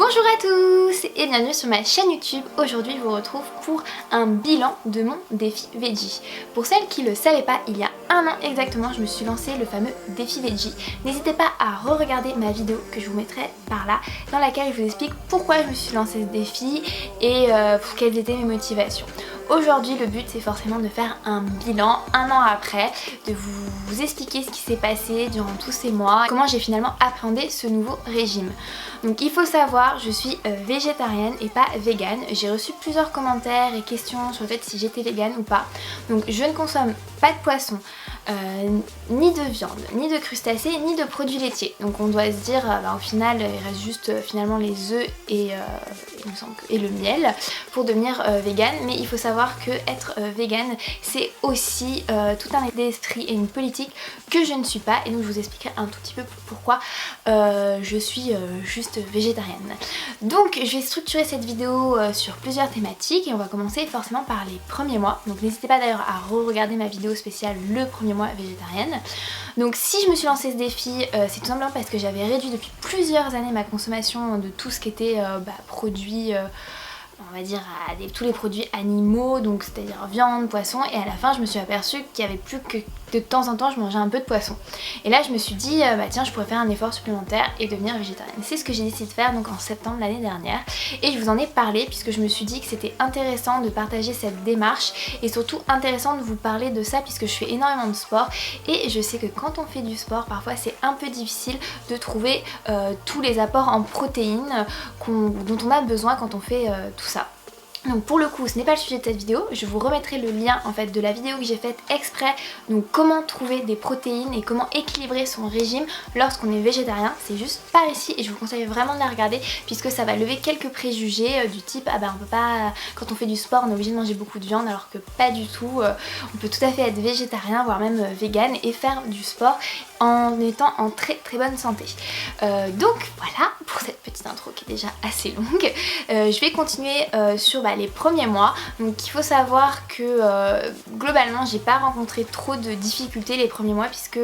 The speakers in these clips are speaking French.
Bonjour à tous et bienvenue sur ma chaîne YouTube. Aujourd'hui je vous retrouve pour un bilan de mon défi Veggie. Pour celles qui ne le savaient pas, il y a un an exactement je me suis lancé le fameux défi Veggie. N'hésitez pas à re-regarder ma vidéo que je vous mettrai par là, dans laquelle je vous explique pourquoi je me suis lancé ce défi et pour quelles étaient mes motivations. Aujourd'hui le but c'est forcément de faire un bilan un an après, de vous expliquer ce qui s'est passé durant tous ces mois, comment j'ai finalement appréhendé ce nouveau régime. Donc il faut savoir, je suis végétarienne et pas végane. J'ai reçu plusieurs commentaires et questions sur le fait si j'étais végane ou pas. Donc je ne consomme pas de poisson, ni de viande, ni de crustacés, ni de produits laitiers. Donc on doit se dire, au final il reste juste finalement les œufs et le miel pour devenir végane. Mais il faut savoir que être végane c'est aussi tout un état d'esprit et une politique que je ne suis pas. Et donc je vous expliquerai un tout petit peu pourquoi je suis juste végétarienne. Donc je vais structurer cette vidéo sur plusieurs thématiques et on va commencer forcément par les premiers mois. Donc n'hésitez pas d'ailleurs à re-regarder ma vidéo spéciale le premier mois végétarienne. Donc si je me suis lancé ce défi, c'est tout simplement parce que j'avais réduit depuis plusieurs années ma consommation de tout ce qui était produits, on va dire tous les produits animaux, donc c'est-à-dire viande, poisson, et à la fin je me suis aperçue qu'il n'y avait plus que de temps en temps je mangeais un peu de poisson. Et là je me suis dit tiens, je pourrais faire un effort supplémentaire et devenir végétarienne. C'est ce que j'ai décidé de faire donc en septembre l'année dernière, et je vous en ai parlé puisque je me suis dit que c'était intéressant de partager cette démarche et surtout intéressant de vous parler de ça puisque je fais énormément de sport et je sais que quand on fait du sport parfois c'est un peu difficile de trouver tous les apports en protéines dont on a besoin quand on fait tout ça. Donc pour le coup ce n'est pas le sujet de cette vidéo, je vous remettrai le lien en fait de la vidéo que j'ai faite exprès, donc comment trouver des protéines et comment équilibrer son régime lorsqu'on est végétarien, c'est juste par ici et je vous conseille vraiment de la regarder puisque ça va lever quelques préjugés du type on peut pas, quand on fait du sport on est obligé de manger beaucoup de viande, alors que pas du tout, on peut tout à fait être végétarien voire même vegan et faire du sport en étant en très très bonne santé. Donc voilà pour cette petite intro qui est déjà assez longue. Je vais continuer sur les premiers mois. Donc il faut savoir que globalement j'ai pas rencontré trop de difficultés les premiers mois puisque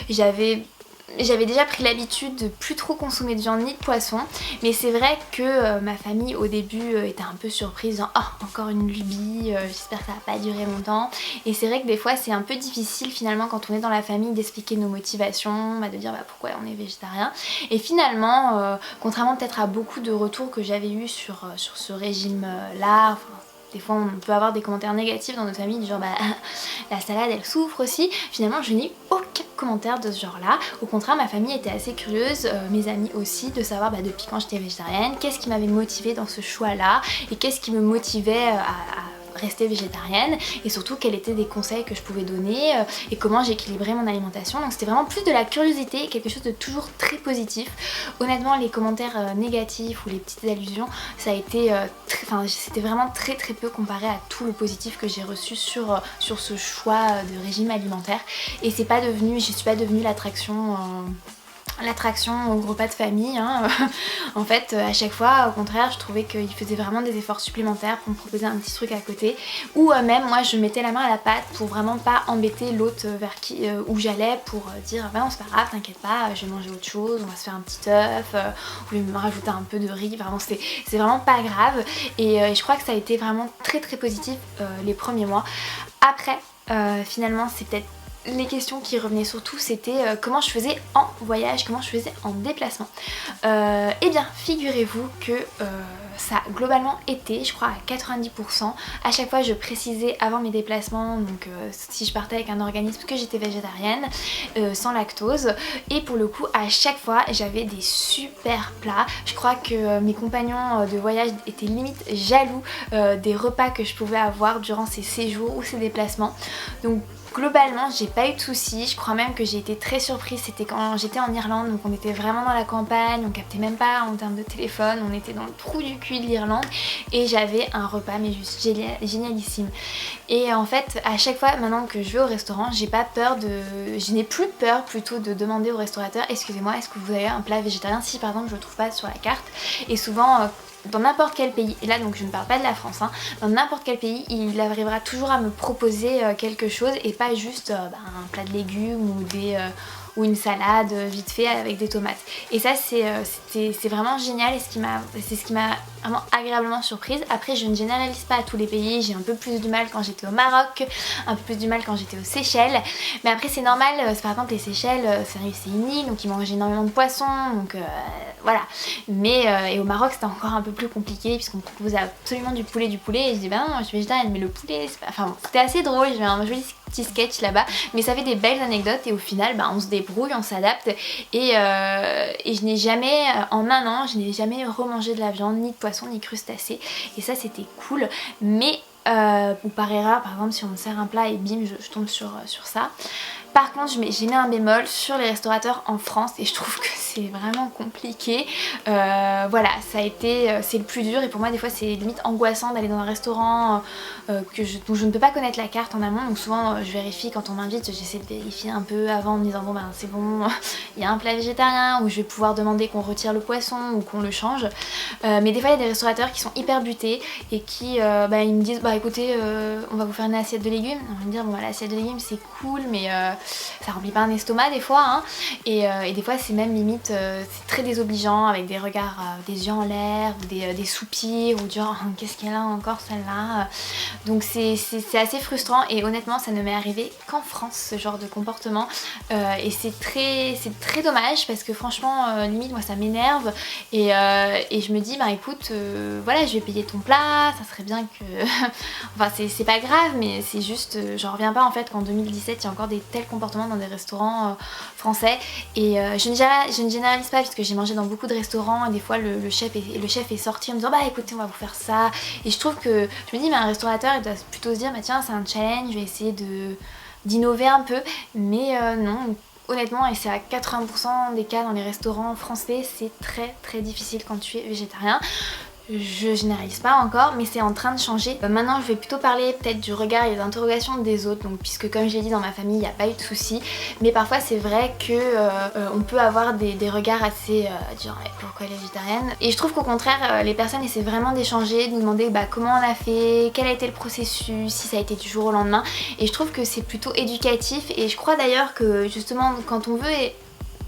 j'avais déjà pris l'habitude de plus trop consommer de viande ni de poisson, mais c'est vrai que ma famille au début était un peu surprise, genre oh encore une lubie, j'espère que ça va pas durer longtemps. Et c'est vrai que des fois c'est un peu difficile finalement quand on est dans la famille d'expliquer nos motivations, de dire pourquoi on est végétarien. Et finalement, contrairement peut-être à beaucoup de retours que j'avais eu sur ce régime là, des fois on peut avoir des commentaires négatifs dans notre famille du genre la salade elle souffre aussi. Finalement je n'ai eu aucun commentaire de ce genre là. Au contraire ma famille était assez curieuse, mes amis aussi, de savoir depuis quand j'étais végétarienne, qu'est-ce qui m'avait motivée dans ce choix là et qu'est-ce qui me motivait à rester végétarienne et surtout quels étaient des conseils que je pouvais donner et comment j'équilibrais mon alimentation. Donc c'était vraiment plus de la curiosité, quelque chose de toujours très positif. Honnêtement les commentaires négatifs ou les petites allusions ça a été c'était vraiment très très peu comparé à tout le positif que j'ai reçu sur ce choix de régime alimentaire. Et c'est pas devenu, je suis pas devenue l'attraction au repas de famille en fait à chaque fois au contraire je trouvais qu'il faisait vraiment des efforts supplémentaires pour me proposer un petit truc à côté, ou même moi je mettais la main à la pâte pour vraiment pas embêter l'autre où j'allais, pour dire non c'est pas grave, t'inquiète pas, je vais manger autre chose, on va se faire un petit œuf, ou je vais me rajouter un peu de riz, vraiment c'est vraiment pas grave. Et je crois que ça a été vraiment très très positif les premiers mois. Après finalement c'est peut-être les questions qui revenaient surtout, c'était comment je faisais en voyage, comment je faisais en déplacement. Eh bien figurez-vous que ça a globalement été, je crois à 90%, à chaque fois je précisais avant mes déplacements, donc si je partais avec un organisme, que j'étais végétarienne, sans lactose, et pour le coup à chaque fois j'avais des super plats. Je crois que mes compagnons de voyage étaient limite jaloux des repas que je pouvais avoir durant ces séjours ou ces déplacements. Donc globalement j'ai pas eu de soucis, je crois même que j'ai été très surprise, c'était quand j'étais en Irlande, donc on était vraiment dans la campagne, on captait même pas en termes de téléphone, on était dans le trou du cul de l'Irlande et j'avais un repas mais juste génialissime. Et en fait à chaque fois maintenant que je vais au restaurant, je n'ai plus peur plutôt de demander au restaurateur excusez-moi est-ce que vous avez un plat végétarien si par exemple je le trouve pas sur la carte. Et souvent dans n'importe quel pays, et là donc je ne parle pas de la France, dans n'importe quel pays il arrivera toujours à me proposer quelque chose et pas juste un plat de légumes ou ou une salade vite fait avec des tomates. Et ça c'est vraiment génial et c'est ce qui m'a vraiment agréablement surprise. Après je ne généralise pas à tous les pays, j'ai un peu plus du mal quand j'étais au Maroc, un peu plus du mal quand j'étais aux Seychelles, mais après c'est normal, par exemple les Seychelles c'est une île donc ils mangent énormément de poissons, donc voilà. Mais et au Maroc c'était encore un peu plus compliqué puisqu'on me proposait absolument du poulet et je dis bah non je suis végétarienne mais le poulet c'est pas... Enfin bon, c'était assez drôle, j'avais un joli petit sketch là-bas, mais ça fait des belles anecdotes et au final bah, on se débrouille, on s'adapte et je n'ai jamais, en un an, je n'ai jamais remangé de la viande, ni de poisson, ni crustacés et ça c'était cool, mais ou par erreur, par exemple si on me sert un plat et bim je tombe sur ça. Par contre j'ai mis un bémol sur les restaurateurs en France et je trouve que c'est vraiment compliqué. Voilà, ça a été, c'est le plus dur et pour moi des fois c'est limite angoissant d'aller dans un restaurant dont je ne peux pas connaître la carte en amont, donc souvent je vérifie quand on m'invite, j'essaie de vérifier un peu avant en me disant bon ben c'est bon, il y a un plat végétarien ou je vais pouvoir demander qu'on retire le poisson ou qu'on le change. Mais des fois il y a des restaurateurs qui sont hyper butés et qui ils me disent bah écoutez on va vous faire une assiette de légumes. On va me dire bon bah, l'assiette de légumes c'est cool mais ça remplit pas un estomac des fois hein. Et des fois c'est même limite c'est très désobligeant avec des regards, des yeux en l'air ou des soupirs ou du genre qu'est-ce qu'elle a encore celle-là. Donc c'est assez frustrant et honnêtement ça ne m'est arrivé qu'en France ce genre de comportement et c'est très dommage parce que franchement limite moi ça m'énerve et je me dis bah écoute voilà je vais payer ton plat, ça serait bien que enfin c'est pas grave mais c'est juste j'en reviens pas en fait qu'en 2017 il y a encore des tels comportements dans des restaurants français et je ne généralise pas puisque j'ai mangé dans beaucoup de restaurants et des fois le chef est sorti en me disant bah écoutez on va vous faire ça et je trouve que je me dis mais un restaurateur il doit plutôt se dire bah tiens c'est un challenge, je vais essayer d'innover un peu mais non. Honnêtement, et c'est à 80% des cas dans les restaurants français, c'est très difficile quand tu es végétarien. Je généralise pas encore mais c'est en train de changer. Maintenant je vais plutôt parler peut-être du regard et des interrogations des autres donc puisque comme je l'ai dit dans ma famille il n'y a pas eu de soucis mais parfois c'est vrai que on peut avoir des regards assez genre pourquoi elle est végétarienne et je trouve qu'au contraire les personnes essaient vraiment d'échanger, de nous demander bah, comment on a fait, quel a été le processus, si ça a été du jour au lendemain et je trouve que c'est plutôt éducatif et je crois d'ailleurs que justement quand on veut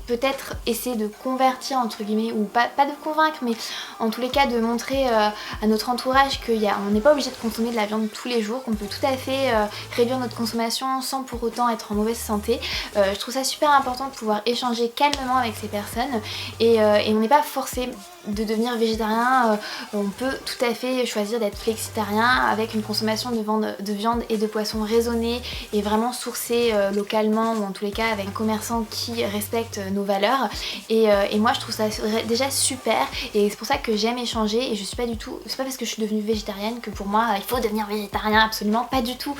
peut-être essayer de convertir entre guillemets ou pas de convaincre mais en tous les cas de montrer à notre entourage qu'on n'est pas obligé de consommer de la viande tous les jours, qu'on peut tout à fait réduire notre consommation sans pour autant être en mauvaise santé. Je trouve ça super important de pouvoir échanger calmement avec ces personnes et on n'est pas forcé de devenir végétarien, on peut tout à fait choisir d'être flexitarien avec une consommation de viande et de poisson raisonnée et vraiment sourcée localement ou en tous les cas avec un commerçant qui respecte nos valeurs et moi je trouve ça déjà super et c'est pour ça que j'aime échanger et je suis pas du tout, c'est pas parce que je suis devenue végétarienne que pour moi il faut devenir végétarien, absolument pas du tout.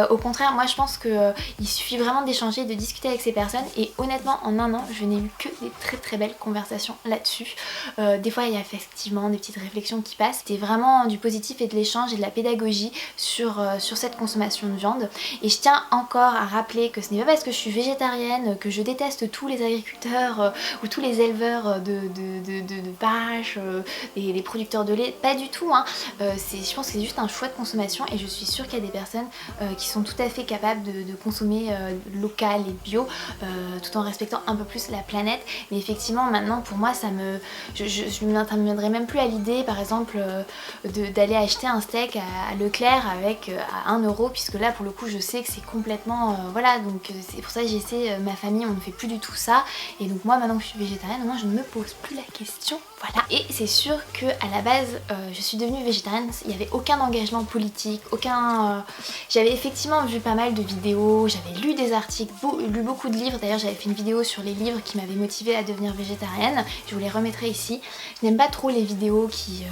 Au contraire moi je pense que il suffit vraiment d'échanger, de discuter avec ces personnes et honnêtement en un an je n'ai eu que des très belles conversations là-dessus. Des fois il y a effectivement des petites réflexions qui passent, c'était vraiment du positif et de l'échange et de la pédagogie sur cette consommation de viande et je tiens encore à rappeler que ce n'est pas parce que je suis végétarienne que je déteste tous les agriculteurs ou tous les éleveurs de vaches et les producteurs de lait, pas du tout hein. Je pense que c'est juste un choix de consommation et je suis sûre qu'il y a des personnes qui sont tout à fait capables de consommer local et bio tout en respectant un peu plus la planète mais effectivement maintenant pour moi ça me ça me viendrait même plus à l'idée par exemple d'aller acheter un steak à Leclerc avec à 1 € puisque là pour le coup je sais que c'est complètement voilà donc c'est pour ça que j'essaie ma famille on ne fait plus du tout ça et donc moi maintenant que je suis végétarienne moi je ne me pose plus la question voilà et c'est sûr que à la base je suis devenue végétarienne, il n'y avait aucun engagement politique, j'avais effectivement vu pas mal de vidéos, j'avais lu des articles, lu beaucoup de livres, d'ailleurs j'avais fait une vidéo sur les livres qui m'avaient motivée à devenir végétarienne, je vous les remettrai ici. Je n'aime pas trop les vidéos qui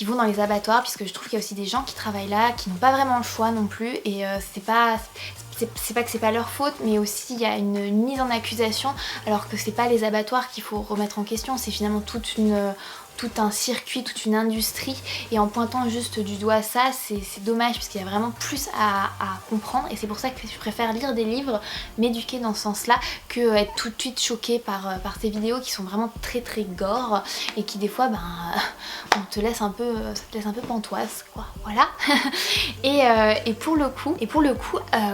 vont dans les abattoirs puisque je trouve qu'il y a aussi des gens qui travaillent là qui n'ont pas vraiment le choix non plus et c'est pas que c'est pas leur faute mais aussi il y a une mise en accusation alors que c'est pas les abattoirs qu'il faut remettre en question, c'est finalement tout un circuit, toute une industrie et en pointant juste du doigt ça c'est dommage parce qu'il y a vraiment plus à comprendre et c'est pour ça que je préfère lire des livres, m'éduquer dans ce sens là que être tout de suite choquée par ces vidéos qui sont vraiment très gore et qui des fois on te laisse un peu, ça te laisse un peu pantoise quoi, voilà. et pour le coup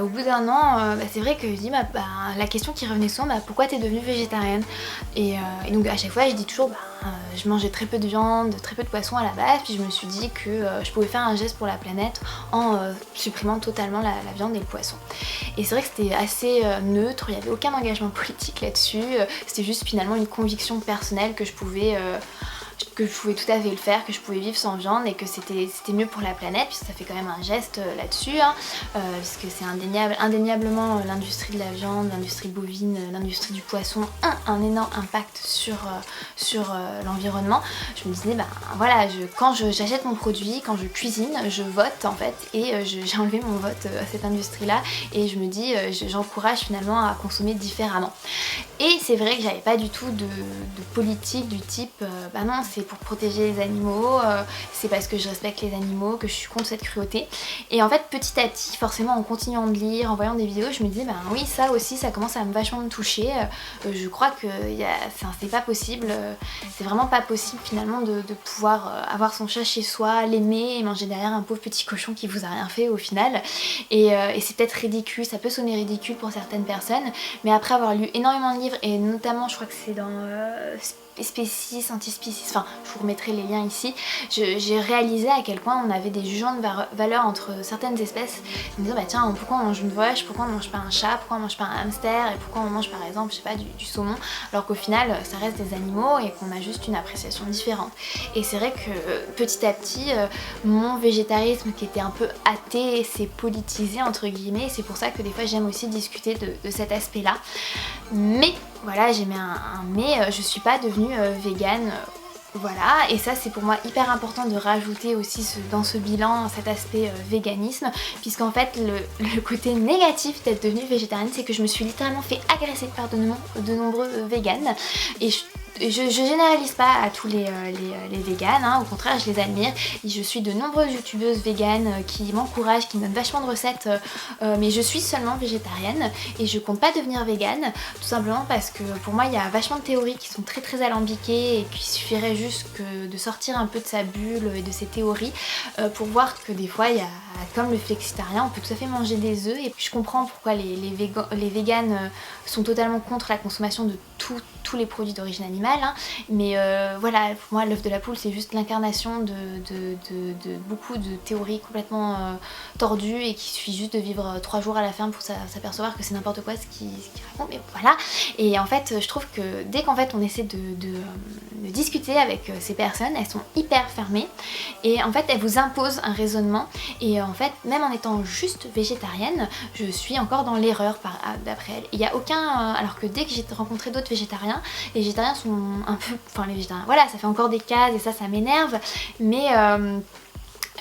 au bout d'un an, c'est vrai que je dis la question qui revenait souvent, pourquoi t'es devenue végétarienne? Et donc à chaque fois je dis toujours je mangeais très peu de viande, très peu de poisson à la base, puis je me suis dit que je pouvais faire un geste pour la planète en supprimant totalement la viande et le poisson. Et c'est vrai que c'était assez neutre, il n'y avait aucun engagement politique là-dessus, c'était juste finalement une conviction personnelle que je pouvais tout à fait le faire, que je pouvais vivre sans viande et que c'était mieux pour la planète, puisque ça fait quand même un geste là-dessus, puisque c'est indéniablement l'industrie de la viande, l'industrie bovine, l'industrie du poisson un énorme impact sur l'environnement. Je me disais voilà, quand j'achète mon produit, quand je cuisine, je vote en fait, et j'ai enlevé mon vote à cette industrie-là, et je me dis j'encourage finalement à consommer différemment. Et c'est vrai que j'avais pas du tout de politique du type non, c'est pour protéger les animaux, c'est parce que je respecte les animaux que je suis contre cette cruauté. Et en fait petit à petit, forcément en continuant de lire, en voyant des vidéos, je me disais oui, ça aussi ça commence à vachement me toucher. Je crois que c'est pas possible, c'est vraiment pas possible finalement de pouvoir avoir son chat chez soi, l'aimer et manger derrière un pauvre petit cochon qui vous a rien fait au final. Et c'est peut-être ridicule, ça peut sonner ridicule pour certaines personnes, mais après avoir lu énormément de livres, et notamment je crois que c'est dans Species, Antispécies, enfin je vous remettrai les liens ici, j'ai réalisé à quel point on avait des jugements de valeur entre certaines espèces, en me disant tiens, pourquoi on mange une vache, pourquoi on mange pas un chat, pourquoi on mange pas un hamster, et pourquoi on mange par exemple, je sais pas, du saumon, alors qu'au final ça reste des animaux et qu'on a juste une appréciation différente. Et c'est vrai que petit à petit mon végétarisme qui était un peu athée s'est politisé entre guillemets, et c'est pour ça que des fois j'aime aussi discuter de cet aspect là. Mais voilà, j'ai mis un mais, je suis pas devenue végane. Voilà, et ça c'est pour moi hyper important de rajouter aussi dans ce bilan cet aspect véganisme, puisqu'en fait le côté négatif d'être devenue végétarienne, c'est que je me suis littéralement fait agresser par de nombreux véganes, et je généralise pas à tous les véganes, au contraire je les admire, et je suis de nombreuses youtubeuses véganes qui m'encouragent, qui me donnent vachement de recettes, mais je suis seulement végétarienne et je compte pas devenir végane, tout simplement parce que pour moi il y a vachement de théories qui sont très très alambiquées, et qu'il suffirait juste de sortir un peu de sa bulle et de ses théories pour voir que des fois il y a, comme le flexitarien, on peut tout à fait manger des œufs, et je comprends pourquoi les véganes sont totalement contre la consommation de tous les produits d'origine animale, mais voilà, pour moi l'œuf de la poule c'est juste l'incarnation de beaucoup de théories complètement tordues, et qu'il suffit juste de vivre 3 jours à la ferme pour s'apercevoir que c'est n'importe quoi ce qu'ils racontent, mais voilà. Et en fait je trouve que dès qu'en fait on essaie de discuter avec ces personnes, elles sont hyper fermées, et en fait elles vous imposent un raisonnement, et en fait même en étant juste végétarienne, je suis encore dans l'erreur d'après elles. Il n'y a aucun, alors que dès que j'ai rencontré d'autres végétariens, les végétariens sont un peu, enfin les végétariens, voilà, ça fait encore des cases et ça m'énerve, mais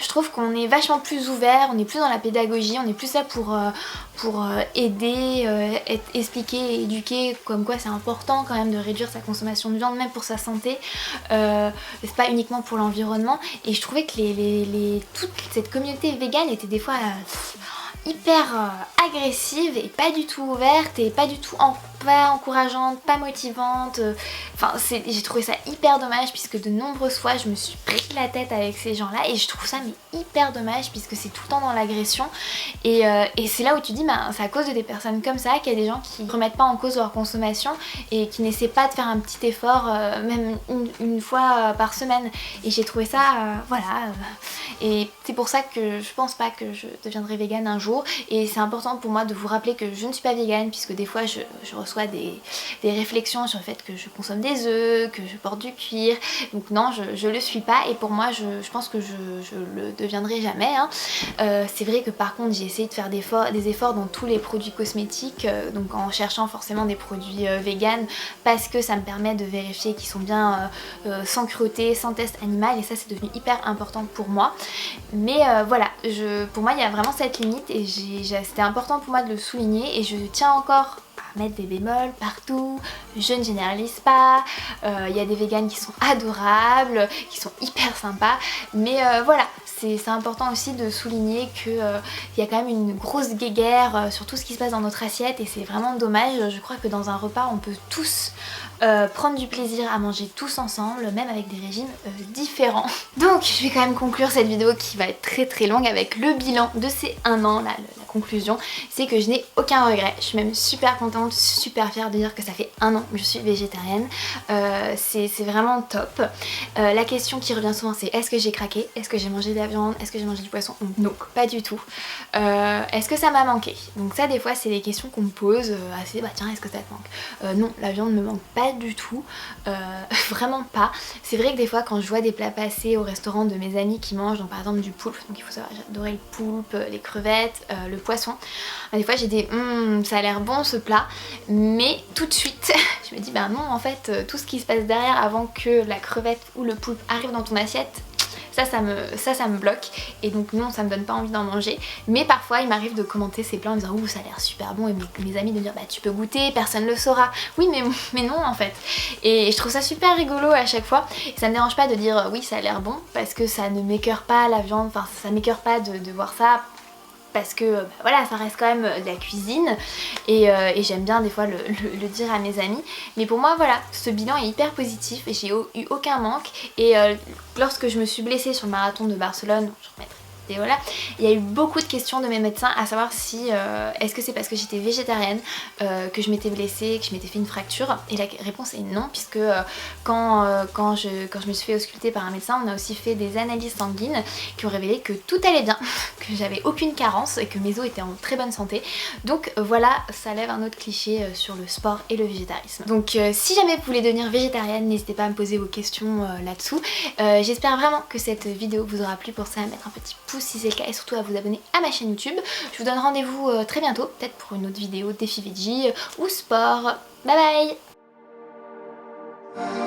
je trouve qu'on est vachement plus ouvert, on est plus dans la pédagogie, on est plus là pour aider, expliquer et éduquer, comme quoi c'est important quand même de réduire sa consommation de viande, même pour sa santé, c'est pas uniquement pour l'environnement. Et je trouvais que toute cette communauté végane était des fois hyper agressive et pas du tout ouverte, et pas du tout pas encourageante, pas motivante. Enfin j'ai trouvé ça hyper dommage, puisque de nombreuses fois je me suis pris la tête avec ces gens là, et je trouve ça hyper dommage, puisque c'est tout le temps dans l'agression, et c'est là où tu dis c'est à cause de des personnes comme ça qu'il y a des gens qui ne remettent pas en cause leur consommation et qui n'essaient pas de faire un petit effort, même une fois par semaine. Et j'ai trouvé ça voilà, et c'est pour ça que je pense pas que je deviendrai végane un jour, et c'est important pour moi de vous rappeler que je ne suis pas végane, puisque des fois je reçois des réflexions sur le fait que je consomme des œufs, que je porte du cuir, donc non, je le suis pas, et pour moi je pense que je le deviendrai jamais, c'est vrai que par contre j'ai essayé de faire des efforts dans tous les produits cosmétiques, donc en cherchant forcément des produits véganes, parce que ça me permet de vérifier qu'ils sont bien sans cruauté, sans test animal, et ça c'est devenu hyper important pour moi. Mais voilà, pour moi il y a vraiment cette limite, et c'était important pour moi de le souligner, et je tiens encore à mettre des bémols partout, je ne généralise pas, il y a des véganes qui sont adorables, qui sont hyper sympas, mais voilà, c'est important aussi de souligner qu'il y a quand même une grosse guéguerre sur tout ce qui se passe dans notre assiette, et c'est vraiment dommage. Je crois que dans un repas on peut tous prendre du plaisir à manger tous ensemble, même avec des régimes différents. Donc je vais quand même conclure cette vidéo qui va être très très longue avec le bilan de ces 1 an, la conclusion, c'est que je n'ai aucun regret. Je suis même super contente, super fière de dire que ça fait 1 an que je suis végétarienne. C'est vraiment top. La question qui revient souvent, c'est est-ce que j'ai craqué? Est-ce que j'ai mangé de la viande? Est-ce que j'ai mangé du poisson? Non, pas du tout. Est-ce que ça m'a manqué? Donc ça, des fois, c'est des questions qu'on me pose assez, bah tiens, est-ce que ça te manque? Non, la viande me manque pas du tout. Vraiment pas. C'est vrai que des fois, quand je vois des plats passer au restaurant de mes amis qui mangent, donc par exemple du poulpe, donc il faut savoir, j'adorais le poulpe, les crevettes, le poisson. Des fois j'ai des ça a l'air bon ce plat, mais tout de suite je me dis bah non, en fait tout ce qui se passe derrière avant que la crevette ou le poulpe arrive dans ton assiette, ça me bloque, et donc non, ça me donne pas envie d'en manger. Mais parfois il m'arrive de commenter ces plats en disant ouh ça a l'air super bon, et mes amis de me dire bah tu peux goûter, personne le saura. Oui mais non en fait. Et je trouve ça super rigolo à chaque fois, et ça me dérange pas de dire oui ça a l'air bon, parce que ça ne m'écœure pas la viande, enfin ça m'écœure pas de voir ça, parce que bah voilà, ça reste quand même de la cuisine, et j'aime bien des fois le dire à mes amis. Mais pour moi voilà, ce bilan est hyper positif et j'ai eu aucun manque. Et lorsque je me suis blessée sur le marathon de Barcelone, je remettrai et voilà, il y a eu beaucoup de questions de mes médecins à savoir si est-ce que c'est parce que j'étais végétarienne que je m'étais blessée, que je m'étais fait une fracture, et la réponse est non, puisque quand je me suis fait ausculter par un médecin, on a aussi fait des analyses sanguines qui ont révélé que tout allait bien, que j'avais aucune carence et que mes os étaient en très bonne santé. Donc voilà, ça lève un autre cliché sur le sport et le végétarisme. Donc si jamais vous voulez devenir végétarienne, n'hésitez pas à me poser vos questions là-dessous. J'espère vraiment que cette vidéo vous aura plu. Pour ça, à mettre un petit pouce si c'est le cas, et surtout à vous abonner à ma chaîne YouTube. Je vous donne rendez-vous très bientôt, peut-être pour une autre vidéo défi veggie ou sport. Bye bye!